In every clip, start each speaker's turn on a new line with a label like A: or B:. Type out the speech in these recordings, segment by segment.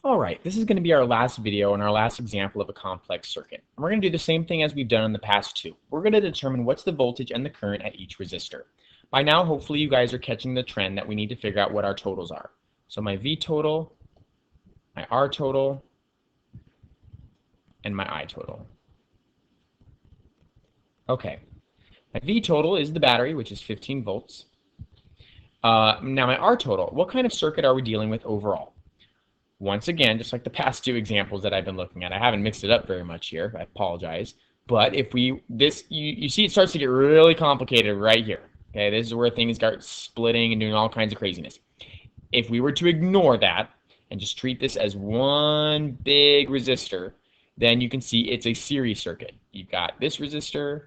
A: Alright, this is going to be our last video and our last example of a complex circuit. We're going to do the same thing as we've done in the past two. We're going to determine what's the voltage and the current at each resistor. By now, hopefully you guys are catching the trend that we need to figure out what our totals are. So my V total, my R total, and my I total. Okay, my V total is the battery, which is 15 volts. Now my R total, what kind of circuit are we dealing with overall? Once again, just like the past two examples that I've been looking at, I haven't mixed it up very much here, I apologize. But if you see it starts to get really complicated right here. Okay, this is where things start splitting and doing all kinds of craziness. If we were to ignore that and just treat this as one big resistor, then you can see it's a series circuit. You've got this resistor,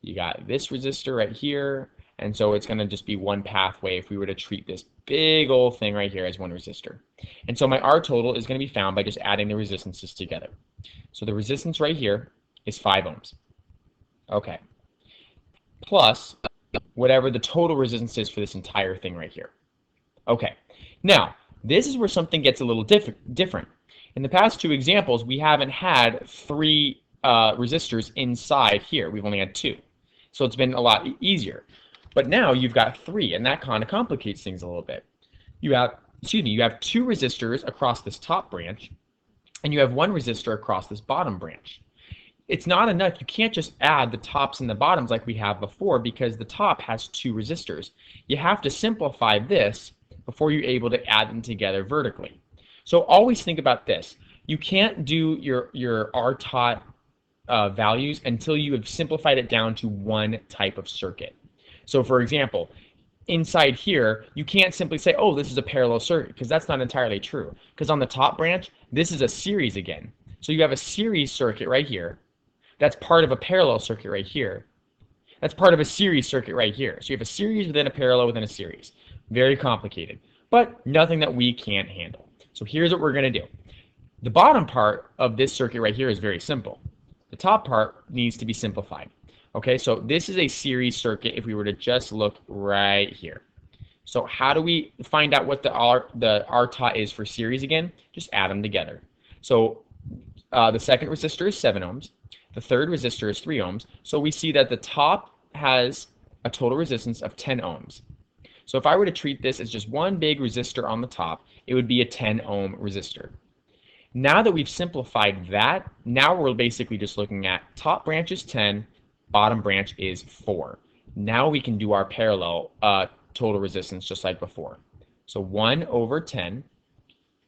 A: you got this resistor right here, and so it's going to just be one pathway if we were to treat this big old thing right here as one resistor. And so my R total is going to be found by just adding the resistances together. So the resistance right here is 5 ohms. Okay. Plus whatever the total resistance is for this entire thing right here. Okay. Now, this is where something gets a little different. In the past two examples, we haven't had 3 resistors inside here. We've only had 2. So it's been a lot easier. But now you've got 3, and that kind of complicates things a little bit. You have 2 resistors across this top branch, and you have 1 resistor across this bottom branch. It's not enough. You can't just add the tops and the bottoms like we have before because the top has 2 resistors. You have to simplify this before you're able to add them together vertically. So always think about this. You can't do your RTOT values until you have simplified it down to one type of circuit. So for example, inside here, you can't simply say, oh, this is a parallel circuit, because that's not entirely true. Because on the top branch, this is a series again. So you have a series circuit right here. That's part of a parallel circuit right here. That's part of a series circuit right here. So you have a series within a parallel within a series. Very complicated, but nothing that we can't handle. So here's what we're going to do. The bottom part of this circuit right here is very simple. The top part needs to be simplified. Okay, so this is a series circuit if we were to just look right here. So how do we find out what the RTOT is for series again? Just add them together. So the second resistor is 7 ohms. The third resistor is 3 ohms. So we see that the top has a total resistance of 10 ohms. So if I were to treat this as just one big resistor on the top, it would be a 10 ohm resistor. Now that we've simplified that, now we're basically just looking at top branch is 10, bottom branch is 4. Now we can do our parallel total resistance just like before. So 1 over 10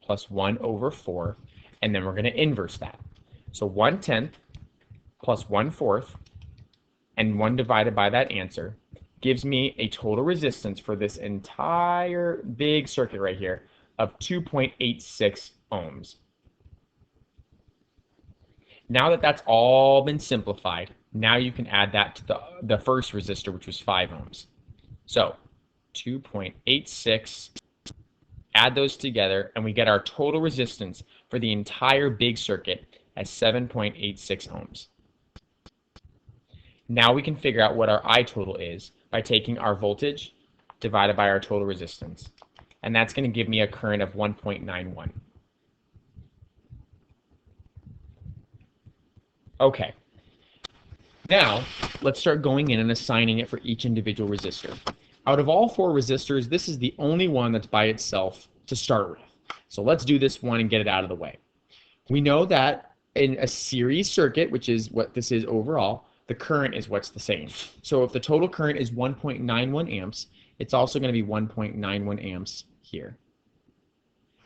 A: plus 1 over 4, and then we're going to inverse that. So 1/10 plus 1/4 and 1 divided by that answer gives me a total resistance for this entire big circuit right here of 2.86 ohms. Now that that's all been simplified, now you can add that to the first resistor, which was 5 ohms. So 2.86, add those together, and we get our total resistance for the entire big circuit as 7.86 ohms. Now we can figure out what our I total is by taking our voltage divided by our total resistance. And that's going to give me a current of 1.91. Okay, now let's start going in and assigning it for each individual resistor. Out of all 4 resistors, this is the only one that's by itself to start with. So let's do this one and get it out of the way. We know that in a series circuit, which is what this is overall, the current is what's the same. So if the total current is 1.91 amps, it's also going to be 1.91 amps here.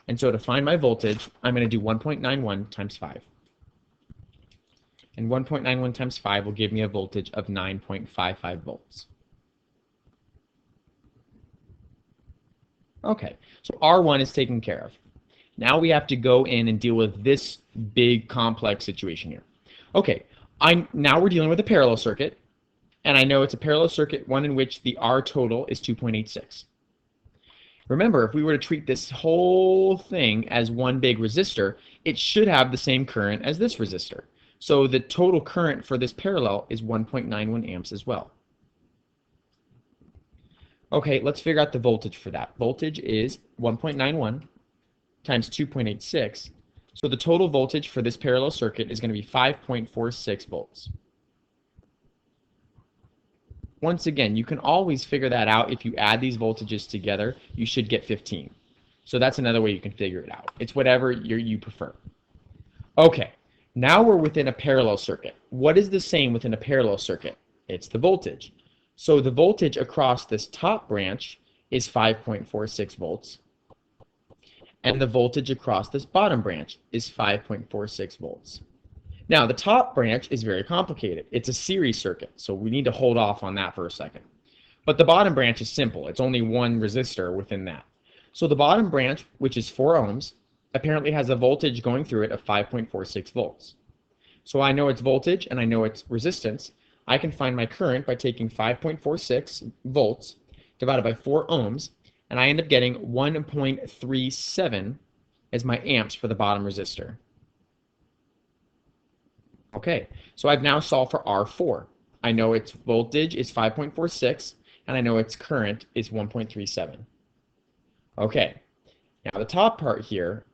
A: And so to find my voltage, I'm going to do 1.91 times 5. And 1.91 times 5 will give me a voltage of 9.55 volts. Okay, so R1 is taken care of. Now we have to go in and deal with this big complex situation here. Okay, now we're dealing with a parallel circuit, and I know it's a parallel circuit, one in which the R total is 2.86. Remember, if we were to treat this whole thing as one big resistor, it should have the same current as this resistor. So the total current for this parallel is 1.91 amps as well. Okay, let's figure out the voltage for that. Voltage is 1.91 times 2.86. So the total voltage for this parallel circuit is going to be 5.46 volts. Once again, you can always figure that out. If you add these voltages together, you should get 15. So that's another way you can figure it out. It's whatever you prefer. Okay, now we're within a parallel circuit. What is the same within a parallel circuit? It's the voltage. So the voltage across this top branch is 5.46 volts, and the voltage across this bottom branch is 5.46 volts. Now, the top branch is very complicated. It's a series circuit, so we need to hold off on that for a second. But the bottom branch is simple. It's only one resistor within that. So the bottom branch, which is 4 ohms, apparently has a voltage going through it of 5.46 volts. So I know its voltage and I know its resistance. I can find my current by taking 5.46 volts divided by 4 ohms, and I end up getting 1.37 as my amps for the bottom resistor. Okay, so I've now solved for R4. I know its voltage is 5.46, and I know its current is 1.37. Okay, now the top part here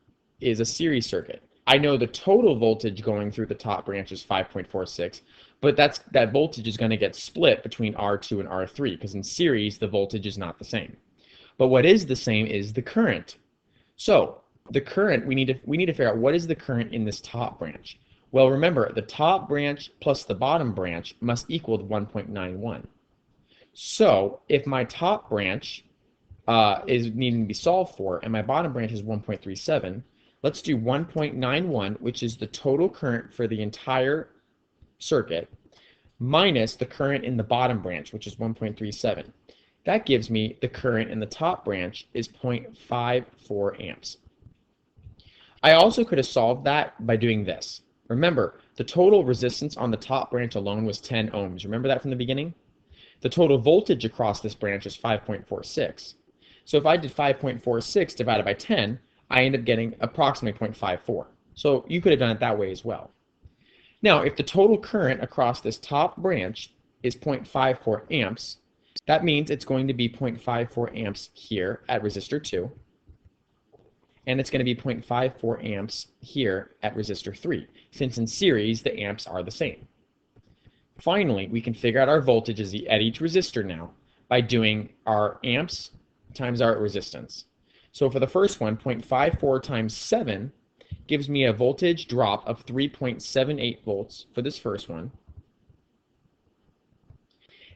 A: is a series circuit. I know the total voltage going through the top branch is 5.46, but that voltage is going to get split between R2 and R3, because in series the voltage is not the same. But what is the same is the current. So the current, we need to figure out what is the current in this top branch. Well, remember, the top branch plus the bottom branch must equal 1.91. So if my top branch is needing to be solved for, and my bottom branch is 1.37, let's do 1.91, which is the total current for the entire circuit, minus the current in the bottom branch, which is 1.37. That gives me the current in the top branch is 0.54 amps. I also could have solved that by doing this. Remember, the total resistance on the top branch alone was 10 ohms. Remember that from the beginning? The total voltage across this branch is 5.46. So if I did 5.46 divided by 10, I end up getting approximately 0.54. So you could have done it that way as well. Now, if the total current across this top branch is 0.54 amps, that means it's going to be 0.54 amps here at resistor 2, and it's going to be 0.54 amps here at resistor 3, since in series the amps are the same. Finally, we can figure out our voltages at each resistor now by doing our amps times our resistance. So for the first one, 0.54 times 7 gives me a voltage drop of 3.78 volts for this first one.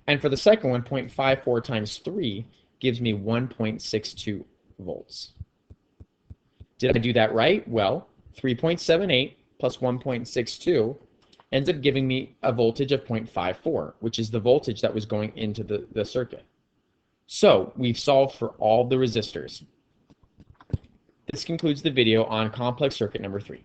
A: And for the second one, 0.54 times 3 gives me 1.62 volts. Did I do that right? Well, 3.78 plus 1.62 ends up giving me a voltage of 0.54, which is the voltage that was going into the circuit. So we've solved for all the resistors. This concludes the video on complex circuit number 3.